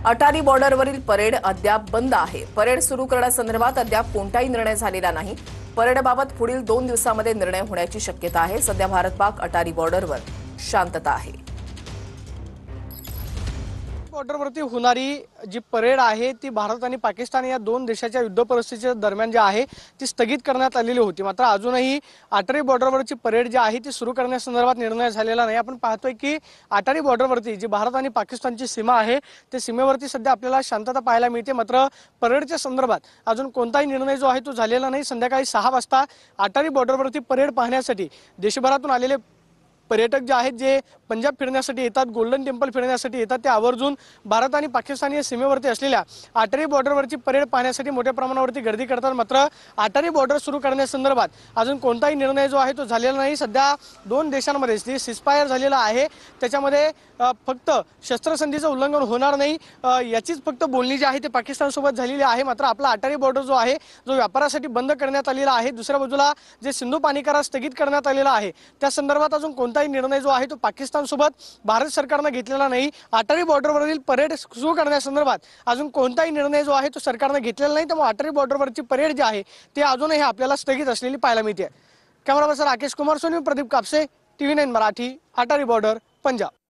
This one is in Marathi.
अटारी बॉर्डरवरील परेड अद्याप बंद आहे। परेड सुरू करण्यासंदर्भात अद्याप कोणताही निर्णय झालेला नाही। परेडबाबत पुढील 2 दिवसांमध्ये निर्णय होण्याची शक्यता आहे। सध्या भारत-पाक अटारी बॉर्डरवर शांतता आहे। बॉर्डरवरती होणारी जी परेड आहे ती भारत आणि पाकिस्तान या दोन देशाच्या युद्ध परिस्थितीच्या दरम्यान जी आहे ती स्थगित करण्यात आलेली होती। मात्र अजूनही अटारी बॉर्डरवरची परेड जी आहे ती सुरू करण्यासंदर्भात निर्णय झालेला नाही। आपण पाहतोय की अटारी बॉर्डरवरती जी भारत आणि पाकिस्तानची सीमा आहे त्या सीमेवरती सध्या आपल्याला शांतता पाहायला मिळते। मात्र परेडच्या संदर्भात अजून कोणताही निर्णय जो आहे तो झालेला नाही। संध्याकाळी 6 वाजता अटारी बॉर्डरवरती परेड पाहण्यासाठी देशभरातून आलेले पर्यटक जे आहेत जे पंजाब फिरण्यासाठी येतात, गोल्डन टेम्पल फिरण्यासाठी येतात, ते आवर्जून भारत आणि पाकिस्तान या सीमेवरती असलेल्या अटारी बॉर्डरवरची परेड पाहण्यासाठी मोठ्या प्रमाणावरती गर्दी करतात। मात्र अटारी बॉर्डर सुरू करण्यासंदर्भात अजून कोणताही निर्णय जो आहे तो झालेला नाही। सध्या दोन देशांमध्ये जे सिजफायर झालेला आहे त्याच्यामध्ये फक्त शस्त्रसंधीचं उल्लंघन होणार नाही याचीच फक्त बोलणी जी आहे ते पाकिस्तान सोबत झालेली आहे। मात्र आपला अटारी बॉर्डर जो आहे जो व्यापारासाठी बंद करण्यात आलेला आहे, दुसऱ्या बाजूला जे सिंधू पाणी करार स्थगित करण्यात आलेला आहे त्या संदर्भात अजून कोणताही निर्णय जो आहे तो पाकिस्तान सोबत भारत सरकारने घेतलेला नाही। अटारी बॉर्डरवरील परेड सुरू करण्यासंदर्भात अजून कोणताही निर्णय जो आहे तो सरकारने घेतलेला नाही। त्यामुळे अटारी बॉर्डरवरची परेड जी आहे ती अजूनही आपल्याला स्थगित असलेली पाहायला मिळते। Camera person Rakesh Kumar Soni, Pradeep Kapse, TV9 Marathi, Attari border, Punjab.